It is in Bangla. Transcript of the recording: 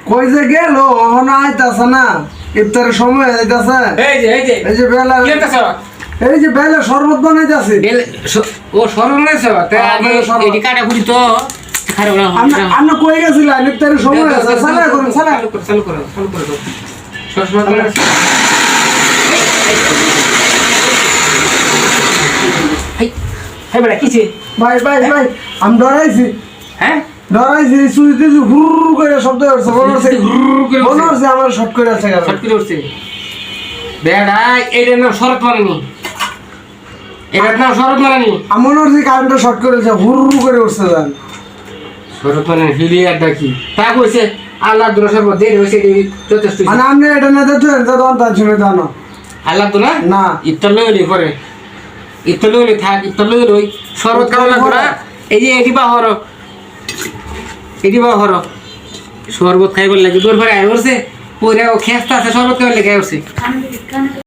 কই যে গেল ওহন আইতাছে না ইফতারের সময় আইতাছে এই যে বেলা কি হইতাছে এই যে বেলা শরবত বানাইতাছে ও শরবত বানাইছে তা আগে এডি কাটা খুলি তো খারাপ না আমরা কই গেছিলাম ইফতারের সময় আছে চালু করুন চালু করো শরবত বানাইছে হাই বড় কিছে ভাই আমি ডরাইছি হ্যাঁ ডরাইছি সুইতে হুর করে শব্দ হচ্ছে মনে হচ্ছে আমার শট করে আছে শর্ট করে উঠছে বেড়া এটার নাম শরৎ মারানি এটার নাম শরৎ মারানি আমার মনে হচ্ছে কারেন্টটা শর্ট করেছে হুর করে উঠছে জান শরৎ মারানি হিলিয়ার ডাকি তা কইছে আল্লাহ দরবার মধ্যে হইছে যথেষ্ট মানে আপনি এটা না দেখতে তখন তার শুনে জানো আল্লাহ তো না ইফতার লইলি পরে ইফতার লইলি থাক ইফতার লইলি শরবত খাওয়া লাগবে না এই যে এটি বা হর শরবত খাইবার লাগে দূর পরে আয় করছে পরে ও খেস্তা আছে শরবত খাইবার লেগে আসছে